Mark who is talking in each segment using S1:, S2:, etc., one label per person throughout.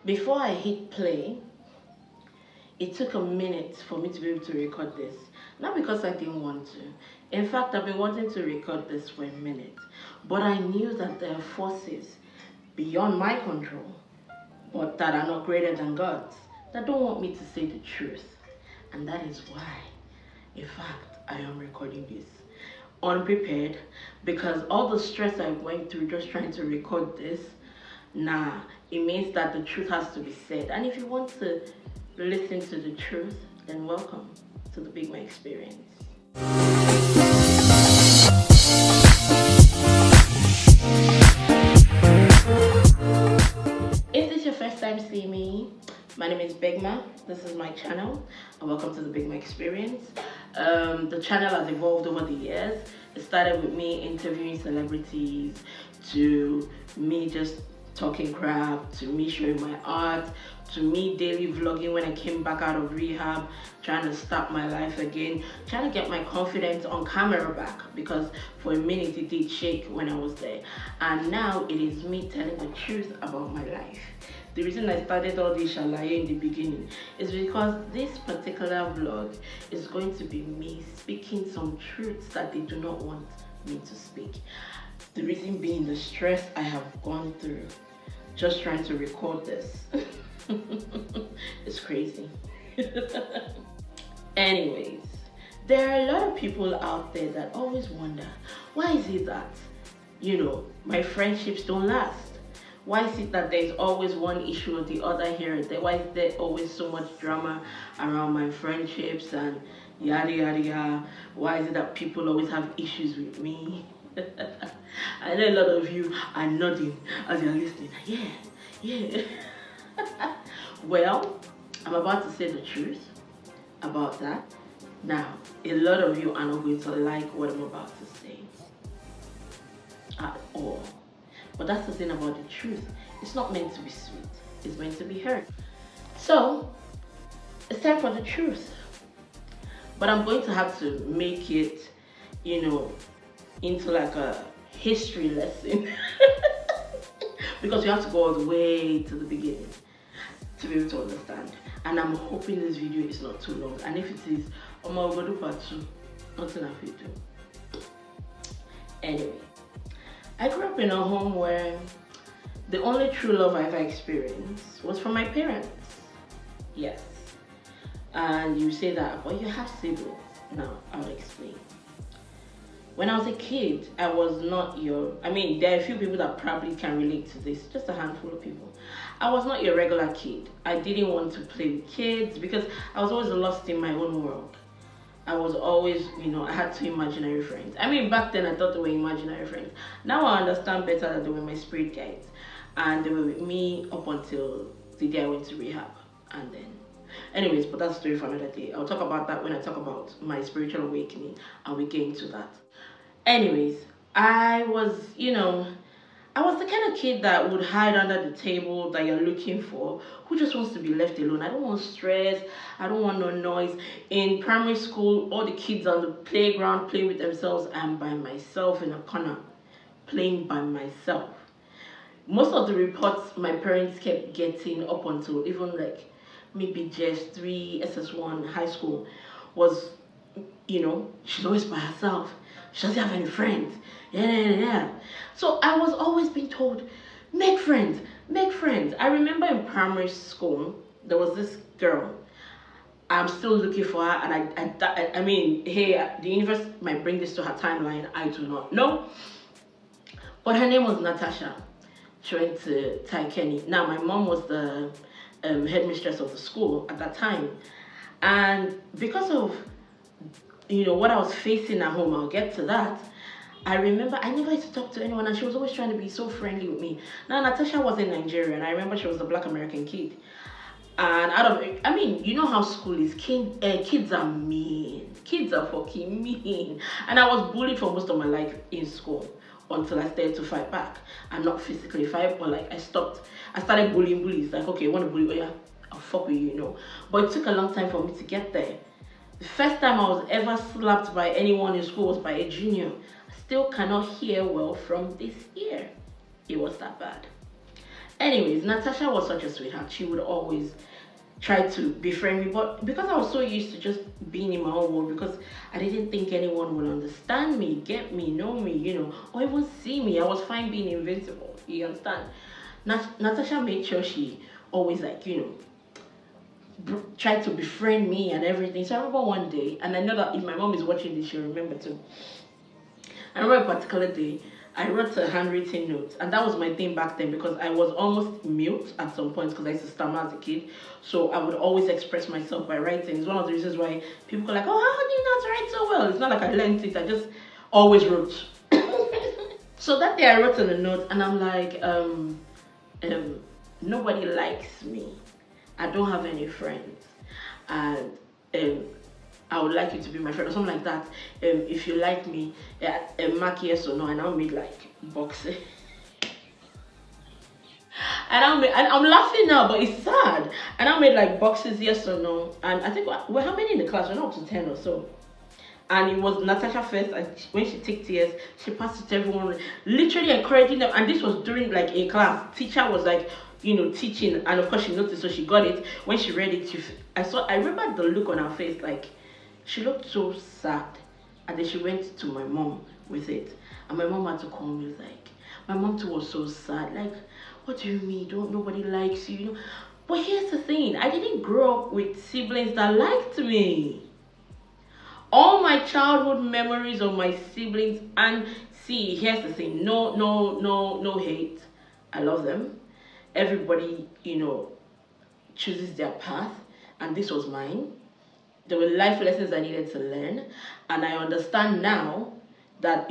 S1: Before I hit play, it took a minute for me to be able to record this. Not because I didn't want to. In fact, I've been wanting to record this for a minute. But I knew that there are forces beyond my control, but that are not greater than God's, that don't want me to say the truth. And that is why, in fact, I am recording this unprepared, because all the stress I went through just trying to record this, it means that the truth has to be said. And if you want to listen to the truth, then welcome to the BigMa experience. If this is your first time seeing me, my name is BigMa. This is my channel, and welcome to the BigMa experience. The channel has evolved over the years. It started with me interviewing celebrities, to me just talking crap, to me showing my art, to me daily vlogging when I came back out of rehab, trying to start my life again, trying to get my confidence on camera back, because for a minute it did shake when I was there. And now it is me telling the truth about my life. The reason I started all this shalaye in the beginning is because this particular vlog is going to be me speaking some truths that they do not want me to speak. The reason being the stress I have gone through just trying to record this. It's crazy. Anyways, there are a lot of people out there that always wonder, why is it that, my friendships don't last? Why is it that there's always one issue or the other here? Why is there always so much drama around my friendships and yada yada yada? Why is it that people always have issues with me? I know a lot of you are nodding as you're listening. Yeah. Well, I'm about to say the truth about that. Now, a lot of you are not going to like what I'm about to say at all. But that's the thing about the truth. It's not meant to be sweet. It's meant to be heard. So, it's time for the truth. But I'm going to have to make it, into like a history lesson. Because you have to go all the way to the beginning to be able to understand. And I'm hoping this video is not too long. And if it is, I'm going to do part 2. Nothing I will do. Anyway, I grew up in a home where the only true love I ever experienced was from my parents. Yes. And you say that, but you have siblings. Now, I'll explain. When I was a kid, I was not there are a few people that probably can relate to this, just a handful of people. I was not your regular kid. I didn't want to play with kids because I was always lost in my own world. I was always, I had 2 imaginary friends. Back then I thought they were imaginary friends. Now I understand better that they were my spirit guides. And they were with me up until the day I went to rehab. And then, anyways, but that's a story for another day. I'll talk about that when I talk about my spiritual awakening, and we get into that. Anyways, I was the kind of kid that would hide under the table that you're looking for, who just wants to be left alone. I don't want stress. I don't want no noise. In primary school, all the kids on the playground playing with themselves, and by myself in a corner, playing by myself. Most of the reports my parents kept getting up until even like maybe just 3, SS1, high school, was, she's always by herself. She doesn't have any friends. Yeah. So I was always being told, make friends. I remember in primary school, there was this girl. I'm still looking for her, and the universe might bring this to her timeline. I do not know. But her name was Natasha. She went to Tai Kenny. Now, my mom was the headmistress of the school at that time. And because of what I was facing at home, I'll get to that. I remember I never used to talk to anyone, and she was always trying to be so friendly with me. Now, Natasha was in Nigeria, and I remember she was the Black American kid. And you know how school is. Kids are mean. Kids are fucking mean. And I was bullied for most of my life in school until I started to fight back. And not physically fight, but I started bullying bullies. Like, okay, you want to bully? Oh yeah, I'll fuck with you, But it took a long time for me to get there. The first time I was ever slapped by anyone in school was by a junior. I still cannot hear well from this ear. It was that bad. Anyways, Natasha was such a sweetheart. She would always try to befriend me, but because I was so used to just being in my own world, because I didn't think anyone would understand me, get me, know me, or even see me, I was fine being invincible. You understand? Natasha made sure she always, like, tried to befriend me and everything. So I remember one day, and I know that if my mom is watching this, she'll remember too. I remember a particular day, I wrote a handwritten note, and that was my thing back then, because I was almost mute at some point because I used to stammer as a kid. So I would always express myself by writing. It's one of the reasons why people go like, "Oh, how do you not write so well?" It's not like I learned it, I just always wrote. So that day I wrote in a note, and I'm like, nobody likes me. I don't have any friends, and I would like you to be my friend, or something like that. If you like me, mark yes or no. And I made like boxes. And I'm laughing now, but it's sad. And I made like boxes, yes or no. And I think we're how many in the class? We're not up to 10 or so. And it was Natasha first, and when she took tears, she passed it to everyone, literally encouraging them. And this was during like a class. Teacher was like, teaching, and of course she noticed, so she got it. When she read it, I remember the look on her face, like she looked so sad. And then she went to my mom with it, and my mom had to call me. Like, my mom too was so sad. Like, what do you mean? Nobody likes you? But here's the thing: I didn't grow up with siblings that liked me. All my childhood memories of my siblings, and see, here's the thing: no hate. I love them. Everybody, chooses their path, and this was mine. There were life lessons I needed to learn, and I understand now that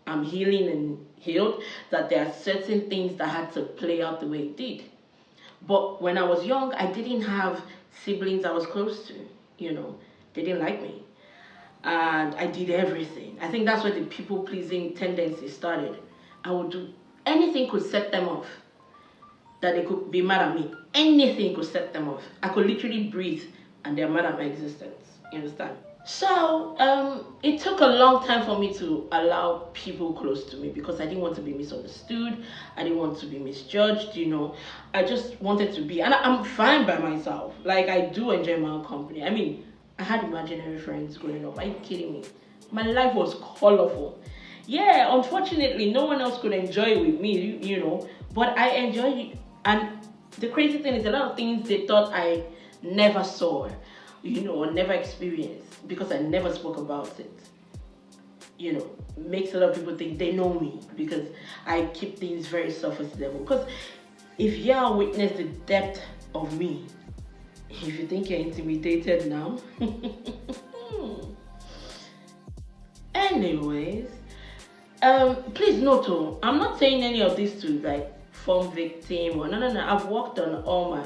S1: I'm healing and healed, that there are certain things that had to play out the way it did. But when I was young, I didn't have siblings I was close to. They didn't like me, and I did everything. I think that's where the people pleasing tendency started. I would do anything could set them off, that they could be mad at me. Anything could set them off. I could literally breathe and they're mad at my existence. You understand? So it took a long time for me to allow people close to me, because I didn't want to be misunderstood. I didn't want to be misjudged. I just wanted to be, and I'm fine by myself. Like, I do enjoy my own company. I mean, I had imaginary friends growing up. Are you kidding me? My life was colorful. Yeah, unfortunately, no one else could enjoy it with me, but I enjoyed it. And the crazy thing is, a lot of things they thought I never saw, or never experienced, because I never spoke about it. Makes a lot of people think they know me, because I keep things very surface level. Because if you witness the depth of me, if you think you're intimidated now, anyways, please note, I'm not saying any of this to like form victim or no. I've worked on all my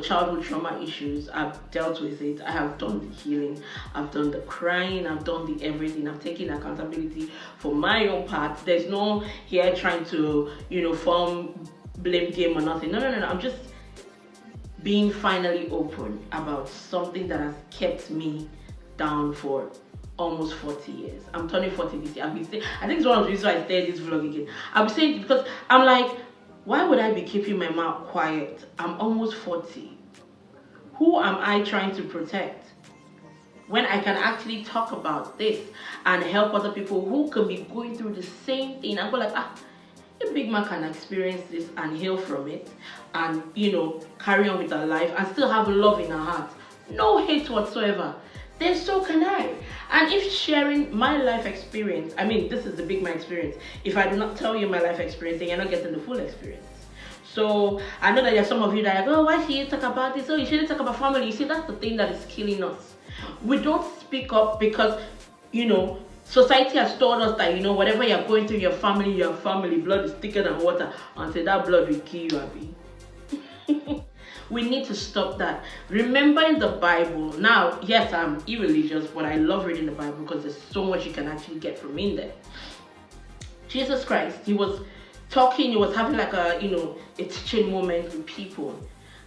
S1: childhood trauma issues. I've dealt with it. I have done the healing. I've done the crying. I've done the everything. I've taken accountability for my own part. There's no here trying to form blame game or nothing. No. I'm just being finally open about something that has kept me down for almost 40 years. I'm turning 40 this year. I think it's one of the reasons why I started this vlog again. I'll be saying it because I'm like, why would I be keeping my mouth quiet? I'm almost 40. Who am I trying to protect, when I can actually talk about this and help other people who can be going through the same thing? I go like, if BigMa can experience this and heal from it, and carry on with her life and still have love in her heart, no hate whatsoever, then so can I. And if sharing my life experience, I mean, this is the BigMa experience. If I do not tell you my life experience, then you're not getting the full experience. So I know that there are some of you that are like, oh, why should you talk about this? Oh, you shouldn't talk about family. You see, that's the thing that is killing us. We don't speak up because, society has told us that, whatever you're going through, your family, blood is thicker than water. Until that blood will kill you, Abby. We need to stop that. Remember in the Bible, now, yes, I'm irreligious, but I love reading the Bible because there's so much you can actually get from in there. Jesus Christ, he was talking, he was having like a teaching moment with people.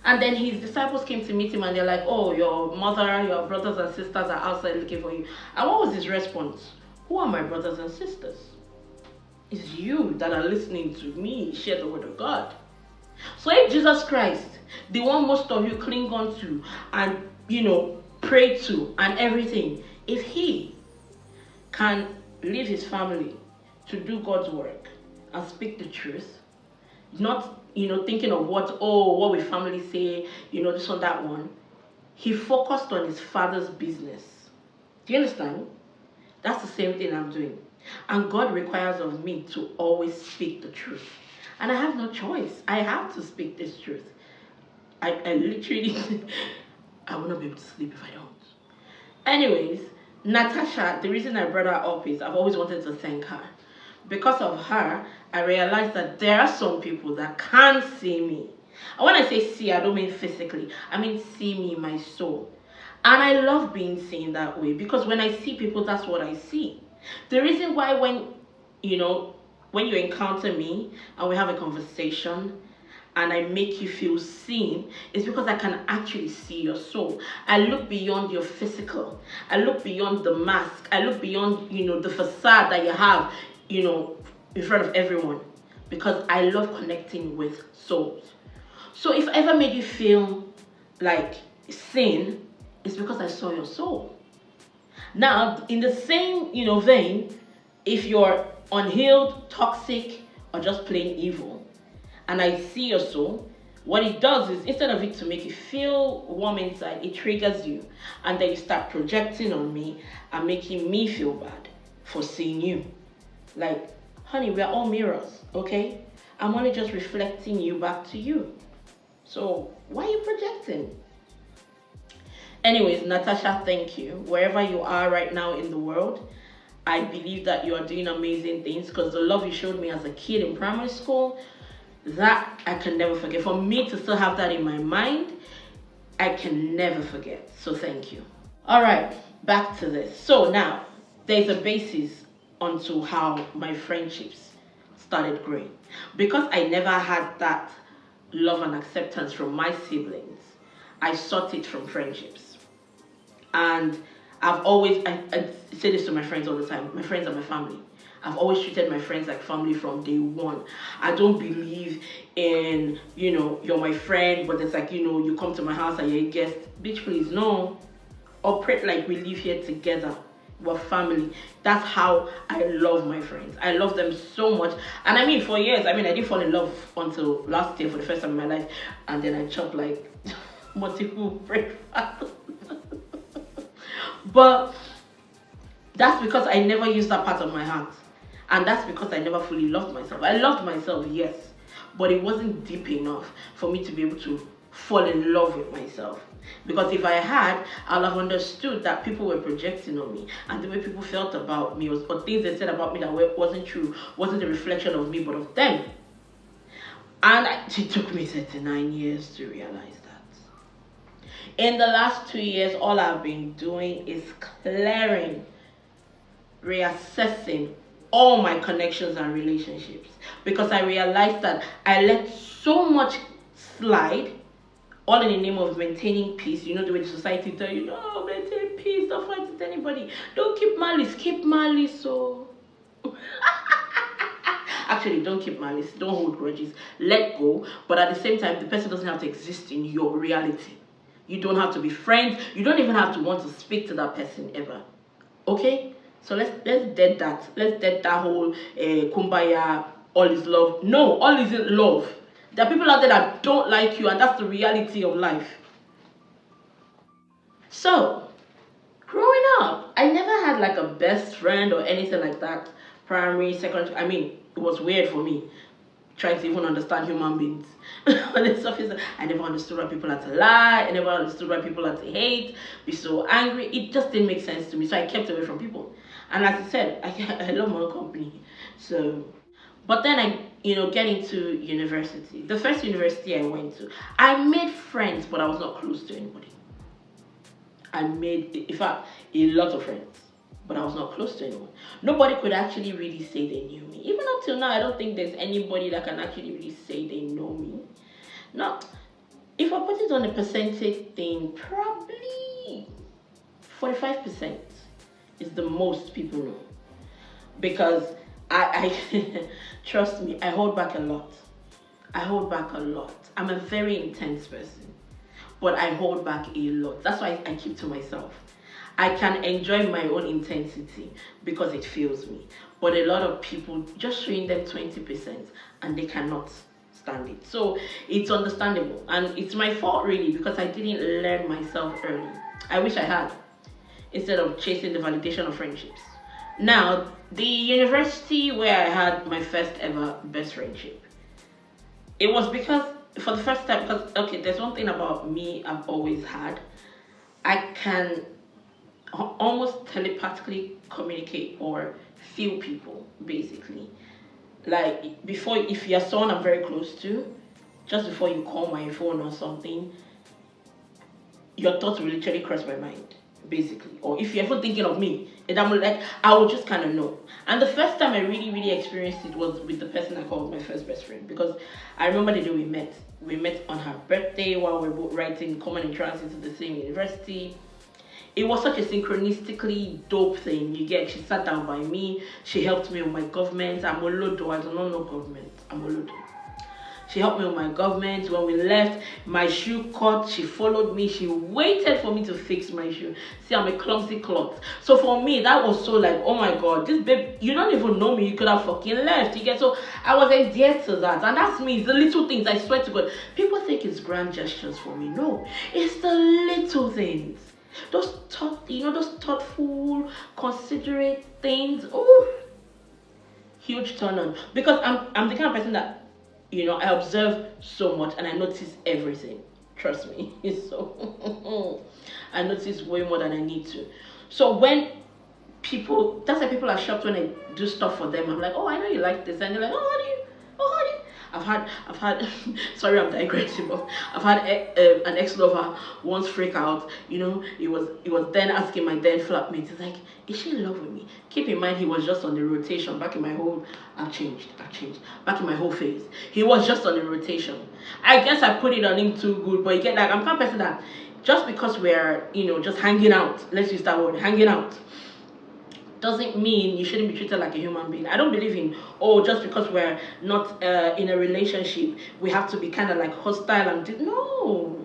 S1: And then his disciples came to meet him and they're like, oh, your mother, your brothers and sisters are outside looking for you. And what was his response? Who are my brothers and sisters? It's you that are listening to me share the word of God. So if Jesus Christ, the one most of you cling on to and pray to and everything, if he can leave his family to do God's work and speak the truth, not thinking of what will family say, this one, that one. He focused on his father's business. Do you understand? That's the same thing I'm doing. And God requires of me to always speak the truth. And I have no choice. I have to speak this truth. I literally, I will not be able to sleep if I don't. Anyways, Natasha, the reason I brought her up is I've always wanted to thank her. Because of her, I realized that there are some people that can't see me. And when I say see, I don't mean physically. I mean see me, my soul. And I love being seen that way because when I see people, that's what I see. The reason why when you encounter me and we have a conversation and I make you feel seen is because I can actually see your soul. I look beyond your physical. I look beyond the mask. I look beyond, the facade that you have, in front of everyone because I love connecting with souls. So if I ever made you feel like seen, it's because I saw your soul. Now, in the same, vein, if you're unhealed, toxic, or just plain evil, and I see your soul, what it does is instead of it to make you feel warm inside, it triggers you, and then you start projecting on me and making me feel bad for seeing you. Like, honey, we are all mirrors, okay? I'm only just reflecting you back to you. So why are you projecting? Anyways, Natasha, thank you. Wherever you are right now in the world, I believe that you are doing amazing things because the love you showed me as a kid in primary school, that I can never forget. For me to still have that in my mind, I can never forget. So thank you. All right, back to this. So now, there's a basis onto how my friendships started growing. Because I never had that love and acceptance from my siblings, I sought it from friendships. And I've always, I say this to my friends all the time, my friends are my family. I've always treated my friends like family from day one. I don't believe in, you're my friend, but it's like, you come to my house and you're a guest. Bitch, please, no. Operate like we live here together. We're family. That's how I love my friends. I love them so much. And I mean, for years, I didn't fall in love until last year for the first time in my life. And then I chopped like multiple breakfast. But that's because I never used that part of my heart. And that's because I never fully loved myself. I loved myself, yes. But it wasn't deep enough for me to be able to fall in love with myself. Because if I had, I'll have understood that people were projecting on me. And the way people felt about me or things they said about me that wasn't true, wasn't a reflection of me, but of them. And it took me 39 years to realize that. In the last 2 years, all I've been doing is clearing, reassessing all my connections and relationships. Because I realized that I let so much slide, all in the name of maintaining peace. You know the way the society tell you, no, maintain peace, don't fight with anybody. Don't keep malice, keep malice, so... Actually, don't keep malice, don't hold grudges, let go. But at the same time, the person doesn't have to exist in your reality. You don't have to be friends. You don't even have to want to speak to that person ever. Okay? So let's dead that. Let's dead that whole kumbaya, all is love. No, all isn't love. There are people out there that don't like you, and that's the reality of life. So, growing up, I never had like a best friend or anything like that. Primary, secondary, it was weird for me trying to even understand human beings. On the surface, I never understood why people had to lie. I never understood why people had to hate, be so angry. It just didn't make sense to me, so I kept away from people. And as I said, I love my own company. So, but then I, get into university. The first university I went to, I made friends, but I was not close to anybody. I made, in fact, a lot of friends, but I was not close to anyone. Nobody could actually really say they knew me. Even up till now, I don't think there's anybody that can actually really say they know me. Not, if I put it on a percentage thing, probably 45% is the most people know. Because I trust me, I hold back a lot. I hold back a lot. I'm a very intense person, but I hold back a lot. That's why I keep to myself. I can enjoy my own intensity because it fills me. But a lot of people just showing them 20% and they cannot stand it. So it's understandable. And it's my fault really because I didn't learn myself early. I wish I had, instead of chasing the validation of friendships. Now, the university where I had my first ever best friendship, it was because for the first time, because okay, there's one thing about me I've always had. I can almost telepathically communicate or feel people basically. Like before, if you're someone I'm very close to, just before you call my phone or something, your thoughts will literally cross my mind, basically. Or if you're ever thinking of me, and I'm like, I will just kind of know. And the first time I really experienced it was with the person I called my first best friend, because I remember the day we met. We met on her birthday while we were both writing common entrance into the same university. It was such a synchronistically dope thing. You get, she sat down by me. She helped me with my government. I'm Olodo. I do not know government. I'm Olodo. She helped me with my government. When we left, my shoe caught. She followed me. She waited for me to fix my shoe. See, I'm a clumsy clot. So for me, that was so like, oh my God, this babe, you don't even know me. You could have fucking left. You get, so I was endeared to that. And that's me. It's the little things. I swear to God. People think it's grand gestures for me. No, it's the little things. Those thoughtful, considerate things. Oh, huge turn on. Because I'm the kind of person that, I observe so much and I notice everything. Trust me. So I notice way more than I need to. So when that's why people are shocked when I do stuff for them. I'm like, oh, I know you like this, and they're like, oh, how do you? I've had sorry, I'm digressing, but I've had an ex-lover once freak out. He was then asking my then flatmate, he's like, is she in love with me? Keep in mind, he was just on the rotation. Back in my whole, I've changed. Back in my whole phase, he was just on the rotation. I guess I put it on him too good, but you get, like, I'm the kind of person that just because we're, just hanging out, let's use that word, hanging out, doesn't mean you shouldn't be treated like a human being. I don't believe in, just because we're not in a relationship, we have to be kind of like hostile and no.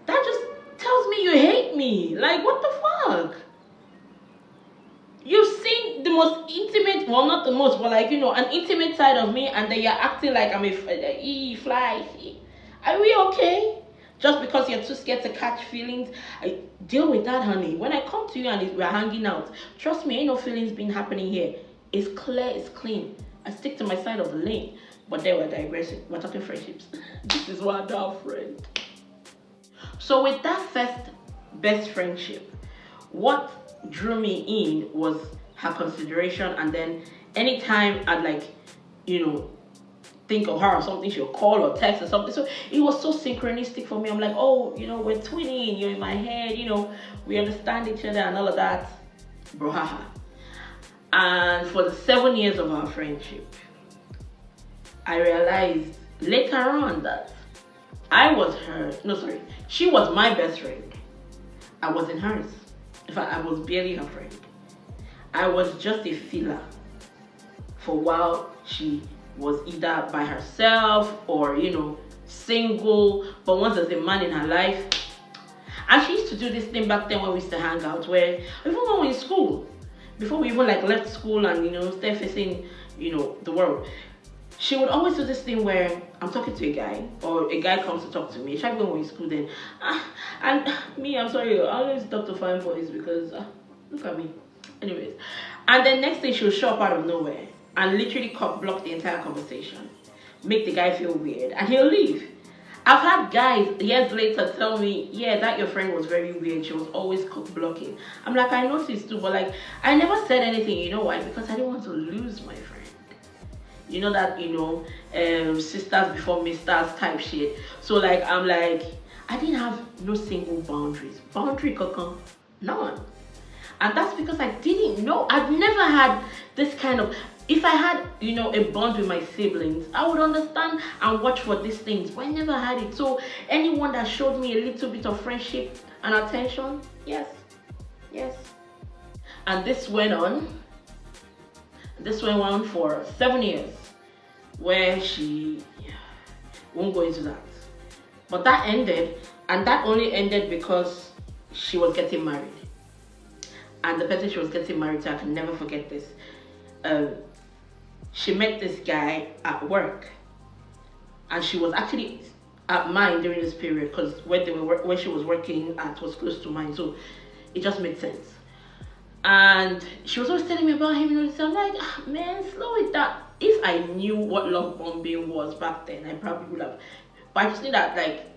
S1: That just tells me you hate me. Like, what the fuck? You've seen the most intimate, well, not the most, but like, an intimate side of me, and then you're acting like I'm a fly. Are we okay? Just because you're too scared to catch feelings, I deal with that, honey. When I come to you and we're hanging out, trust me, ain't no feelings been happening here. It's clear, it's clean. I stick to my side of the lane. But then we're digressing. We're talking friendships. This is what our friend. So with that first best friendship, what drew me in was her consideration, and then anytime I'd think of her or something, she'll call or text or something. So it was so synchronistic for me. I'm like, oh, we're twinning, you're in my head, we understand each other and all of that. Bro, haha. And for the 7 years of our friendship, I realized later on that she was my best friend. I wasn't hers. In fact, I was barely her friend. I was just a filler for while she was either by herself or, single. But once there's a man in her life, and she used to do this thing back then when we used to hang out, where even when we were in school, before we even left school and, start facing, the world, she would always do this thing where I'm talking to a guy, or a guy comes to talk to me. She when we're in school then. And me, I'm sorry, I always talk to fine boys because, look at me. Anyways. And then next thing, she'll show up out of nowhere and literally block the entire conversation, make the guy feel weird, and he'll leave. I've had guys years later tell me, yeah, that your friend was very weird, she was always blocking. I'm like, I noticed too, but I never said anything. You know why? Because I didn't want to lose my friend. You know that, sisters before misters type shit. So I'm like, I didn't have no single boundaries. Boundary coco, none. And that's because I didn't know. I've never had this kind of, if I had, a bond with my siblings, I would understand and watch for these things, but I never had it. So anyone that showed me a little bit of friendship and attention, yes. And this went on for 7 years, where she Won't go into that. But that ended, and that only ended because she was getting married. And the person she was getting married to, I can never forget this. She met this guy at work, and she was actually at mine during this period because where she was working at was close to mine, so it just made sense. And she was always telling me about him, I'm like, man, slow it down. If I knew what love bombing was back then, I probably would have. But I just knew that, like,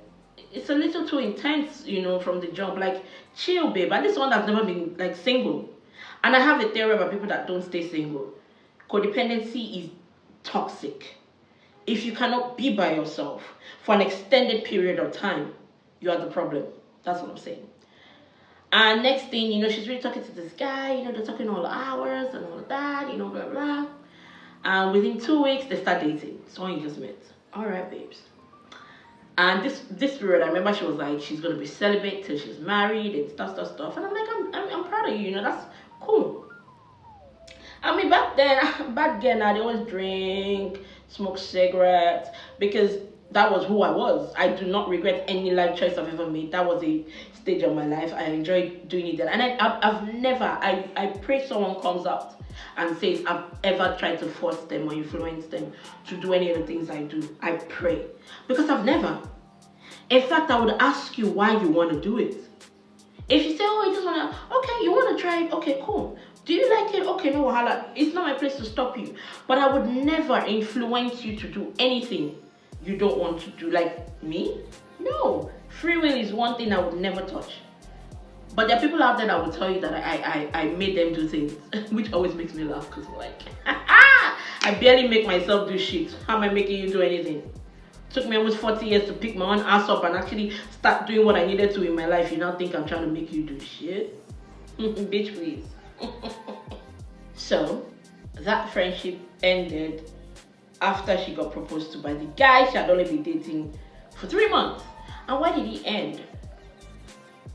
S1: it's a little too intense, from the jump. Like, chill, babe. And this one that's never been, like, single. And I have a theory about people that don't stay single. Codependency is toxic. If you cannot be by yourself for an extended period of time, you are the problem. That's what I'm saying. And next thing, she's really talking to this guy, they're talking all hours and all that, blah, blah. And within 2 weeks, they start dating. So engagement. All right, babes. And this period, I remember she was like, she's going to be celibate till she's married and stuff. And I'm like, I'm proud of you, that's cool. I mean, back then, I'd always drink, smoke cigarettes, because that was who I was. I do not regret any life choice I've ever made. That was a stage of my life. I enjoyed doing it then. And I've never, I pray someone comes out and says I've ever tried to force them or influence them to do any of the things I do. I pray. Because I've never. In fact, I would ask you why you want to do it. If you say, oh, I just want to, okay, you want to try it? Okay, cool. Do you like it? Okay, no wahala. It's not my place to stop you. But I would never influence you to do anything you don't want to do. Like me? No. Free will is one thing I would never touch. But there are people out there that will tell you that I made them do things, which always makes me laugh because like, I barely make myself do shit. How am I making you do anything? Took me almost 40 years to pick my own ass up and actually start doing what I needed to in my life. You now think I'm trying to make you do shit? Bitch, please. So, that friendship ended after she got proposed to by the guy she had only been dating for 3 months. And why did he end?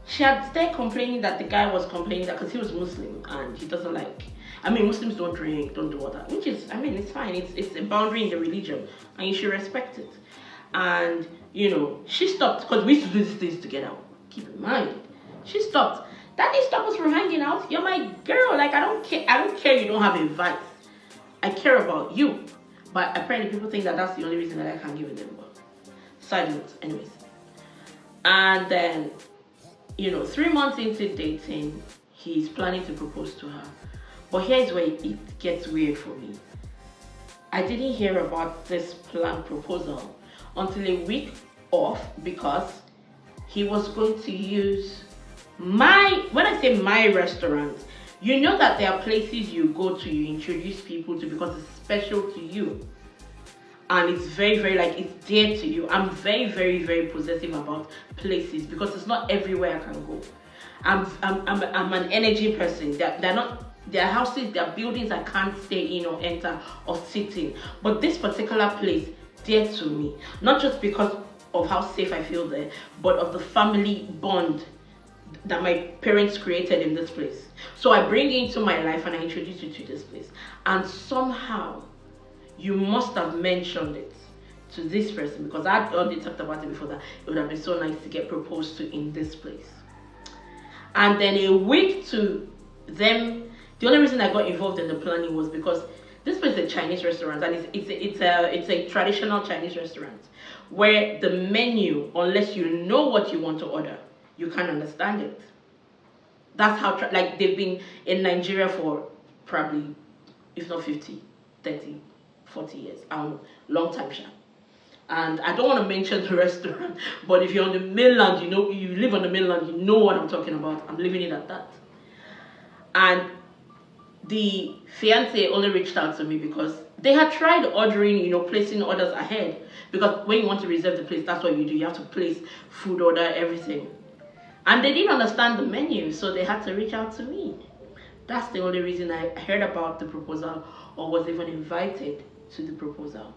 S1: She had started complaining that the guy was complaining that because he was Muslim and he doesn't like, Muslims don't drink, don't do all that, which is, it's fine. It's a boundary in the religion and you should respect it. And, she stopped because we used to do these things together. Keep in mind, she stopped. That didn't stop us from hanging out. You're my girl. Like, I don't care you don't have a vice. I care about you. But apparently people think that that's the only reason that I can't give a damn. But side notes, anyways. And then, 3 months into dating, he's planning to propose to her. But here's where it gets weird for me. I didn't hear about this planned proposal until a week off because he was going to use when I say my restaurant, that there are places you go to, you introduce people to because it's special to you. And it's very, very, it's dear to you. I'm very, very, very possessive about places because it's not everywhere I can go. I'm an energy person. They're not, there are houses, there are buildings I can't stay in or enter or sit in. But this particular place, dear to me. Not just because of how safe I feel there, but of the family bond that my parents created in this place. So I bring you into my life and I introduce you to this place. And somehow, you must have mentioned it to this person because I'd already talked about it before that it would have been so nice to get proposed to in this place. And then a week to them, the only reason I got involved in the planning was because this place is a Chinese restaurant and it's a traditional Chinese restaurant where the menu, unless you know what you want to order, you can't understand it. That's how, they've been in Nigeria for probably, if not 50, 30, 40 years. I don't know, long time, sha. And I don't want to mention the restaurant, but if you're on the mainland, you live on the mainland, you know what I'm talking about. I'm leaving it at that. And the fiance only reached out to me because they had tried ordering, placing orders ahead. Because when you want to reserve the place, that's what you do. You have to place food order, everything. And they didn't understand the menu, so they had to reach out to me. That's the only reason I heard about the proposal or was even invited to the proposal.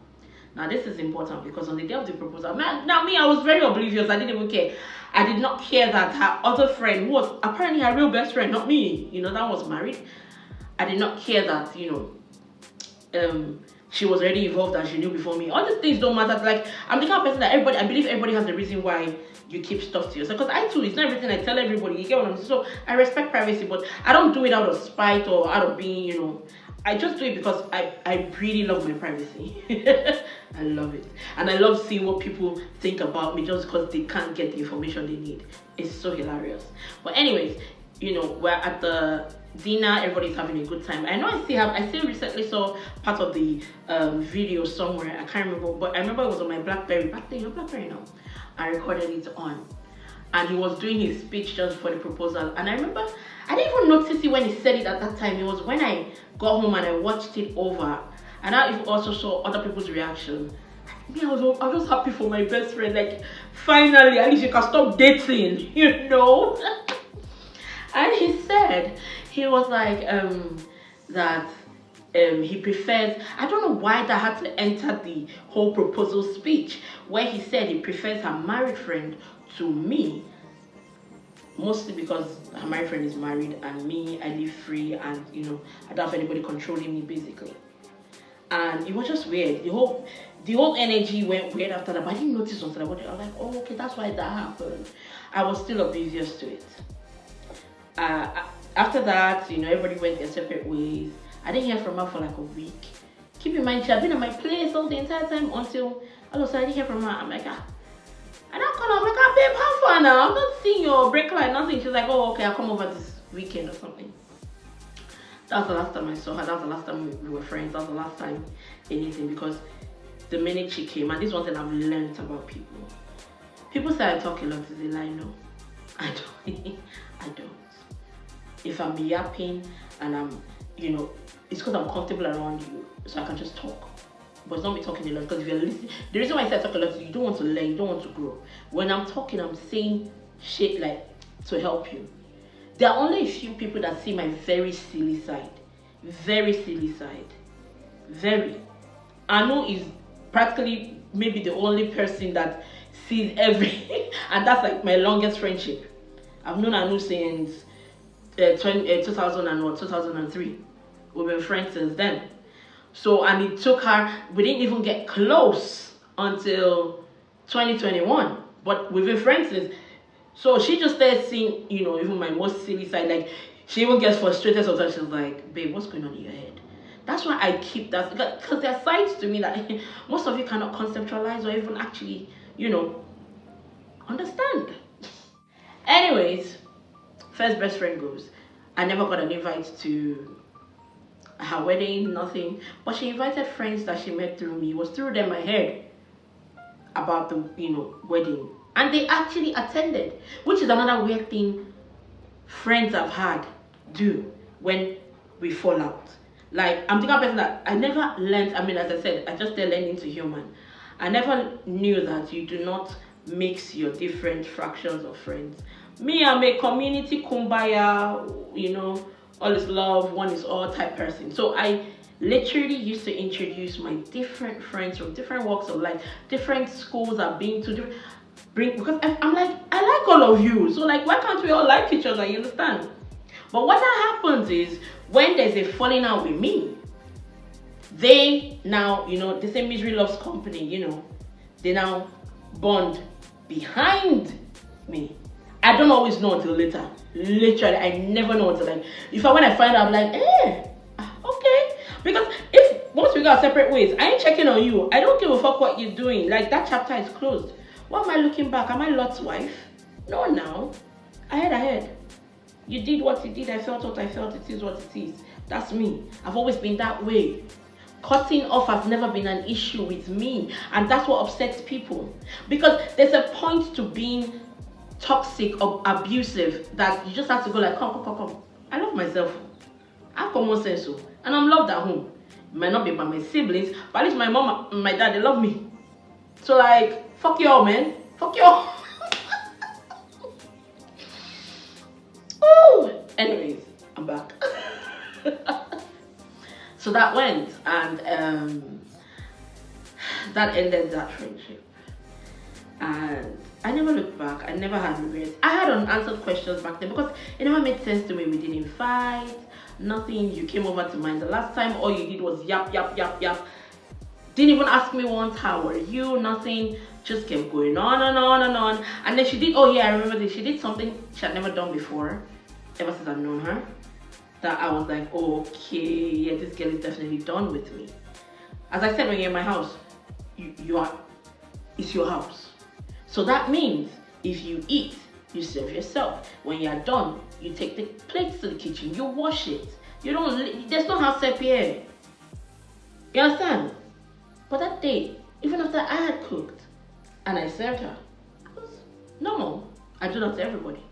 S1: Now this is important because on the day of the proposal, I was very oblivious. I didn't even care. I did not care that her other friend, who was apparently her real best friend, not me, that was married. I did not care that, she was already involved and she knew before me. All these things don't matter. Like, I'm the kind of person that I believe everybody has a reason why you keep stuff to yourself. Because I too, it's not everything I tell everybody. You get what I'm saying? So I respect privacy, but I don't do it out of spite or out of being, I just do it because I really love my privacy. I love it. And I love seeing what people think about me just because they can't get the information they need. It's so hilarious. But anyways, we're at the dinner, everybody's having a good time. I know I still recently saw part of the video somewhere. I can't remember, but I remember it was on my BlackBerry. Back then, BlackBerry now. I recorded it on. And he was doing his speech just for the proposal. And I remember, I didn't even notice it when he said it at that time. It was when I got home and I watched it over. And I also saw other people's reaction. I was happy for my best friend. Like, finally, at least you can stop dating, And he said, he was like, that he prefers, I don't know why that had to enter the whole proposal speech, where he said he prefers her married friend to me, mostly because her married friend is married and me, I live free and, I don't have anybody controlling me, basically. And it was just weird. The whole energy went weird after that, but I didn't notice until I got it. I was like, oh, okay, that's why that happened. I was still oblivious to it. After that, everybody went their separate ways. I didn't hear from her for like a week. Keep in mind, she had been at my place all the entire time until all of a sudden I didn't hear from her. I'm like, and I call her, I'm like, babe, how far now? I'm not seeing your break line, nothing. She's like, oh, okay, I'll come over this weekend or something. That was the last time I saw her. That was the last time we were friends. That was the last time anything, because the minute she came, and this is one thing I've learned about people. People say I talk a lot. Is a lie? No, I don't. I don't. If I'm yapping and I'm, it's because I'm comfortable around you, so I can just talk. But it's not me talking a lot, because if you're listening, the reason why I say I talk a lot is you don't want to learn, you don't want to grow. When I'm talking, I'm saying shit like to help you. There are only a few people that see my very silly side. Very silly side. Very. Anu is practically maybe the only person that sees every, and that's like my longest friendship. I've known Anu since 2003. We've been friends since then. So, and it took her, we didn't even get close until 2021. But we've been friends since. So she just started seeing, even my most silly side. Like, she even gets frustrated sometimes. She's like, babe, what's going on in your head? That's why I keep that. Because there are sides to me that most of you cannot conceptualize or even actually, understand. Anyways, first best friend goes. I never got an invite to her wedding, nothing. But she invited friends that she met through me. It was through them I heard about the, wedding. And they actually attended, which is another weird thing friends I've had do when we fall out. Like, I'm the kind of person that I never learned, as I said, I just started learning to human. I never knew that you do not mix your different fractions of friends. Me, I'm a community kumbaya, all is love, one is all type person. So I literally used to introduce my different friends from different walks of life, different schools I've been to, because I'm like, I like all of you. So like, why can't we all like each other? You understand? But what that happens is when there's a falling out with me, they now, they say misery loves company, they now bond behind me. I don't always know until later. Literally, I never know until when I find out, I'm like, okay. Because once we go our separate ways, I ain't checking on you. I don't give a fuck what you're doing. Like, that chapter is closed. What am I looking back? Am I Lot's wife? No, now. Ahead. You did what you did. I felt what I felt. It is what it is. That's me. I've always been that way. Cutting off has never been an issue with me. And that's what upsets people. Because there's a point to being toxic or abusive that you just have to go like, come. I love myself. I have common sense. And I'm loved at home. It might not be by my siblings, but at least my mom and my dad, they love me. So like, fuck y'all, man. Fuck y'all. Anyways, I'm back. So that went, and that ended that friendship. And I never looked back. I never had regrets. I had unanswered questions back then because it never made sense to me. We didn't fight, nothing. You came over to mine the last time. All you did was yap. Didn't even ask me once, how are you? Nothing. Just kept going on and on and on. And then she did, oh yeah, I remember this. She did something she had never done before, ever since I've known her. That I was like, okay, yeah, this girl is definitely done with me. As I said, when you're in my house, it's your house. So that means if you eat, you serve yourself. When you're done, you take the plates to the kitchen, you wash it. There's no house help here. You understand? But that day, even after I had cooked and I served her, it was normal. I do that to everybody,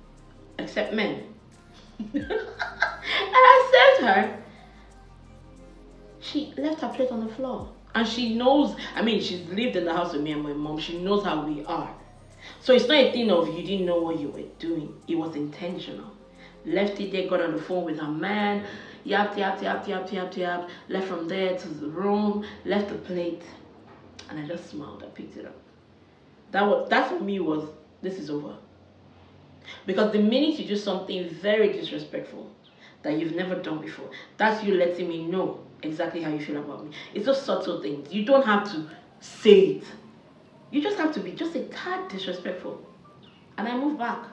S1: except men. And I served her. She left her plate on the floor. And she knows, she's lived in the house with me and my mom. She knows how we are. So it's not a thing of you didn't know what you were doing. It was intentional. Left it there, got on the phone with her man, yapped, left from there to the room, left the plate, and I just smiled. I picked it up. That for me was, this is over. Because the minute you do something very disrespectful that you've never done before, that's you letting me know exactly how you feel about me. It's just subtle things. You don't have to say it. You just have to be just a tad disrespectful. And I moved back.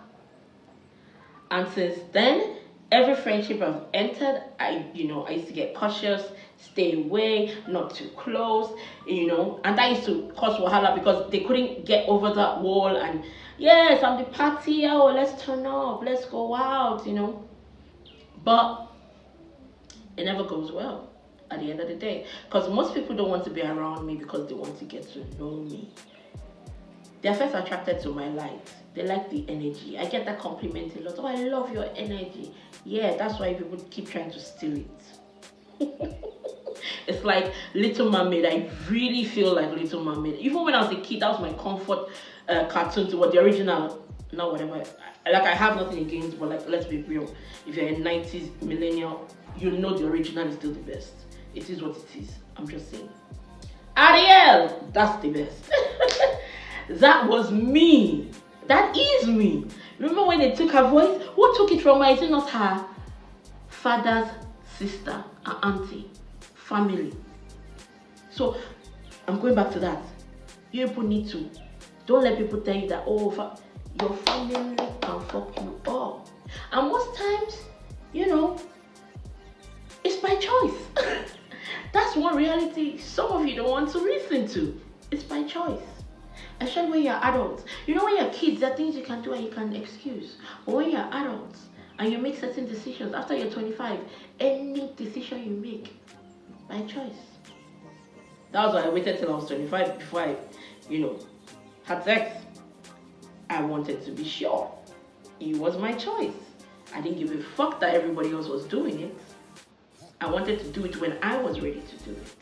S1: And since then, every friendship I've entered, I used to get cautious, stay away, not too close, and that used to cause wahala because they couldn't get over that wall. And yes, I'm the party, oh, let's turn up, let's go out, But it never goes well at the end of the day, because most people don't want to be around me because they want to get to know me. They're first attracted to my light. They like the energy. I get that compliment a lot. Oh, I love your energy. Yeah, that's why people keep trying to steal it. It's like Little Mermaid. I really feel like Little Mermaid. Even when I was a kid, that was my comfort cartoon to what the original, not whatever. Like, I have nothing against, but like, let's be real. If you're a 90s millennial, you know the original is still the best. It is what it is. I'm just saying. Ariel, that's the best. That was me. That is me. Remember when they took her voice? Who took it from her? Is it not her father's sister, her auntie, family? So I'm going back to that. You people need to, don't let people tell you that, oh, your family can fuck you up. And most times, it's by choice. That's one reality some of you don't want to listen to. It's by choice. Especially when you're adults. When you're kids, there are things you can do and you can excuse. But when you're adults and you make certain decisions, after you're 25, any decision you make, by choice. That was why I waited till I was 25 before I, had sex. I wanted to be sure. It was my choice. I didn't give a fuck that everybody else was doing it. I wanted to do it when I was ready to do it.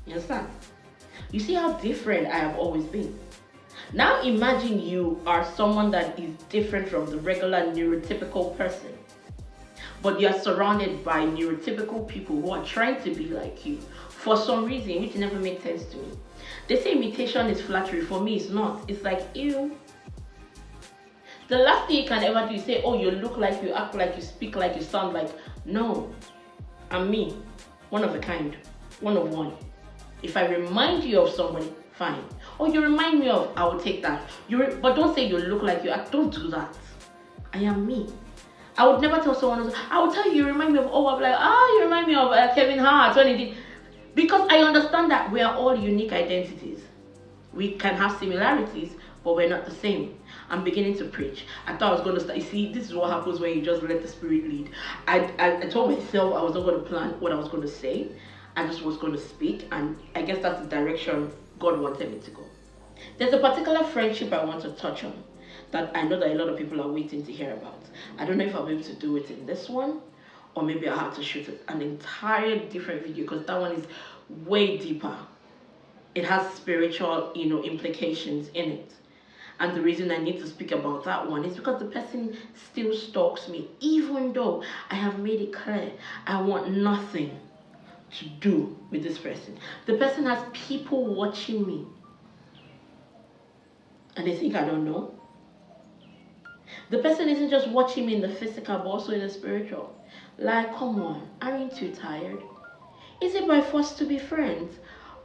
S1: You understand? You see how different I have always been. Now imagine you are someone that is different from the regular neurotypical person. But you are surrounded by neurotypical people who are trying to be like you for some reason, which never made sense to me. They say imitation is flattery. For me, it's not. It's like, ew. The last thing you can ever do is say, oh, you look like you, act like you, speak like you, sound like. No. I'm me. One of a kind. One of one. If I remind you of somebody, fine. Or you remind me of, I will take that. But don't say you look like you act. Don't do that. I am me. I would never tell someone else. I would tell you, you remind me of, I'm like, you remind me of Kevin Hart when he did. Because I understand that we are all unique identities. We can have similarities, but we're not the same. I'm beginning to preach. I thought I was going to start. You see, this is what happens when you just let the spirit lead. I told myself I was not going to plan what I was going to say. I just was going to speak, and I guess that's the direction God wanted me to go. There's a particular friendship I want to touch on that I know that a lot of people are waiting to hear about. I don't know if I'll be able to do it in this one, or maybe I'll have to shoot an entirely different video, because that one is way deeper. It has spiritual, implications in it. And the reason I need to speak about that one is because the person still stalks me, even though I have made it clear I want nothing to do with this person. The person has people watching me, and they think I don't know. The person isn't just watching me in the physical, but also in the spiritual. Like, come on, aren't you tired? Is it by force to be friends?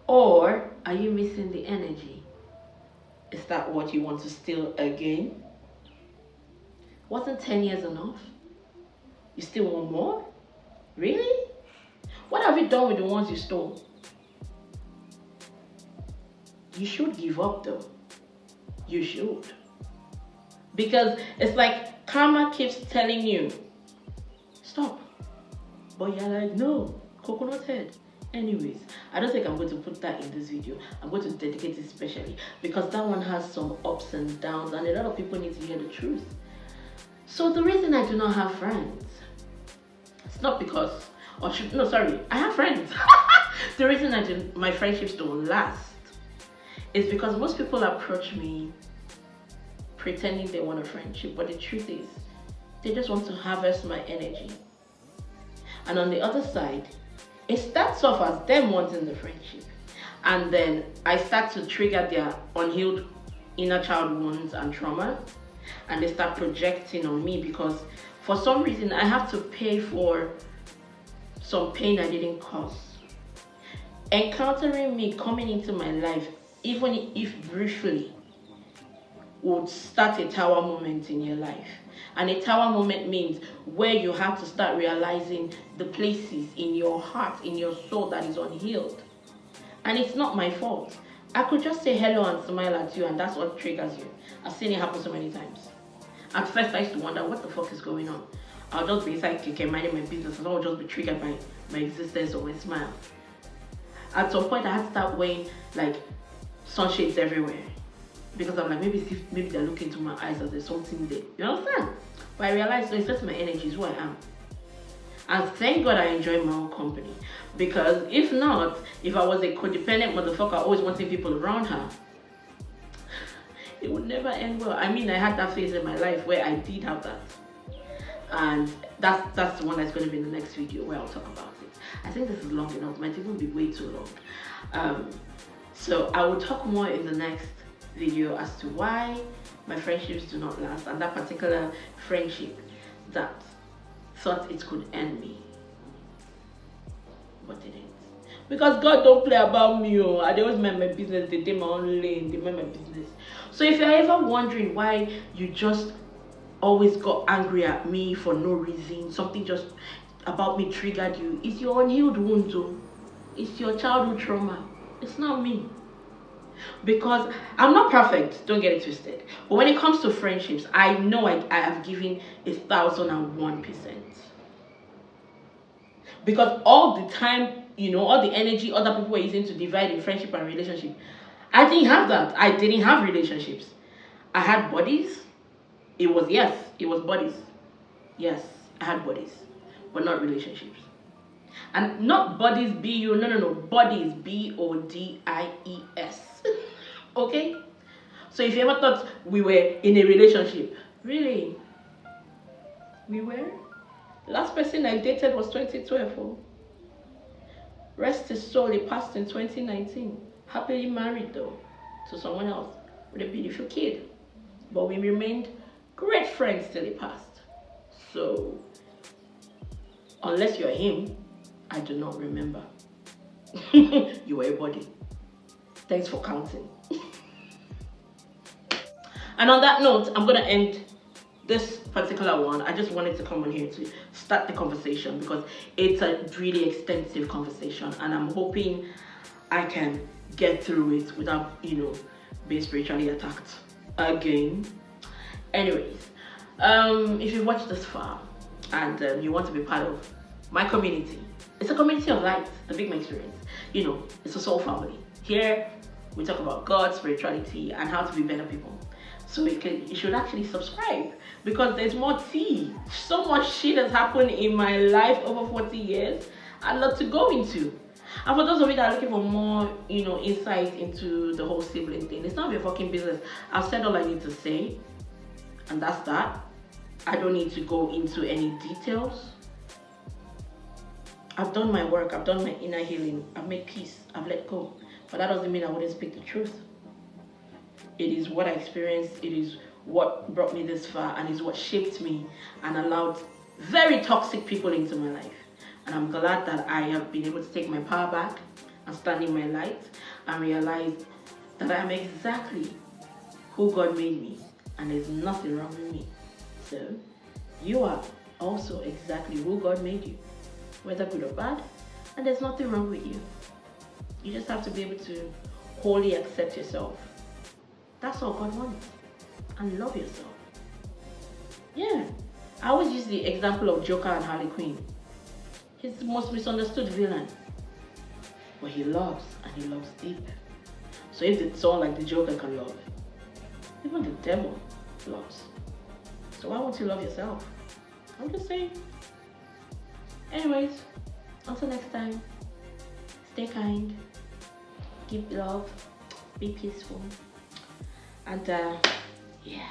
S1: Or are you missing the energy? Is that what you want to steal again? Wasn't 10 years enough? You still want more? Really? What have you done with the ones you stole? You should give up though. You should. Because it's like karma keeps telling you, stop. But you're like, no, coconut head. Anyways, I don't think I'm going to put that in this video. I'm going to dedicate it specially because that one has some ups and downs and a lot of people need to hear the truth. So the reason I do not have friends, it's not because, I have friends. The reason my friendships don't last is because most people approach me pretending they want a friendship, but the truth is, they just want to harvest my energy. And on the other side, it starts off as them wanting the friendship, and then I start to trigger their unhealed inner child wounds and trauma, and they start projecting on me because for some reason I have to pay for some pain I didn't cause. Encountering me coming into my life, even if briefly, would start a tower moment in your life. And a tower moment means where you have to start realizing the places in your heart, in your soul that is unhealed. And it's not my fault. I could just say hello and smile at you and that's what triggers you. I've seen it happen so many times. At first I used to wonder what the fuck is going on. I'll just be inside kicking, minding my business and I'll just be triggered by my existence or my smile. At some point I had to start wearing like sunshades everywhere. Because I'm like, maybe they're looking into my eyes or there's something there. You understand? But I realized, no, it's just my energy, is who I am. And thank God I enjoy my own company. Because if not, if I was a codependent motherfucker always wanting people around her, it would never end well. I mean, I had that phase in my life where I did have that. And that's the one that's going to be in the next video where I'll talk about it. I think this is long enough. It might even be way too long. So I will talk more in the next video as to why my friendships do not last, and that particular friendship that thought it could end me but didn't, because God don't play about me. I always mind my business, they did my own lane, they mind my business. So if you're ever wondering why you just always got angry at me for no reason, something just about me triggered you, it's your unhealed wound. It's your childhood trauma. It's not me. Because I'm not perfect, don't get it twisted. But when it comes to friendships, I know I have given 1,001%. Because all the time, all the energy other people were using to divide in friendship and relationship, I didn't have that. I didn't have relationships. I had buddies. It was buddies. Yes, I had buddies, but not relationships. And not buddies, B-U, no, buddies, B-O-D-I-E-S. Okay? So if you ever thought we were in a relationship, really? We were? The last person I dated was 2012. Oh. Rest his soul, he passed in 2019. Happily married though, to someone else with a beautiful kid. But we remained great friends till he passed. So, unless you're him, I do not remember. You were a body. Thanks for counting. And on that note, I'm going to end this particular one. I just wanted to come on here to start the conversation because it's a really extensive conversation and I'm hoping I can get through it without, being spiritually attacked again. Anyways, if you've watched this far and you want to be part of my community, it's a community of light, the BigMa experience. It's a soul family. Here, we talk about God, spirituality, and how to be better people. So you should actually subscribe because there's more tea. So much shit has happened in my life over 40 years. I'd love to go into. And for those of you that are looking for more, insight into the whole sibling thing, it's not your fucking business. I've said all I need to say, and that's that. I don't need to go into any details. I've done my work. I've done my inner healing. I've made peace. I've let go. But that doesn't mean I wouldn't speak the truth. It is what I experienced. It is what brought me this far, and is what shaped me and allowed very toxic people into my life. And I'm glad that I have been able to take my power back and stand in my light and realize that I'm exactly who God made me and there's nothing wrong with me. So you are also exactly who God made you, whether good or bad, and there's nothing wrong with you. You just have to be able to wholly accept yourself. That's all God wants. And love yourself. Yeah. I always use the example of Joker and Harley Quinn. He's the most misunderstood villain. But he loves, and he loves deep. So if it's someone like the Joker can love, even the devil loves. So why won't you love yourself? I'm just saying. Anyways, until next time, stay kind, give love, be peaceful, and yeah.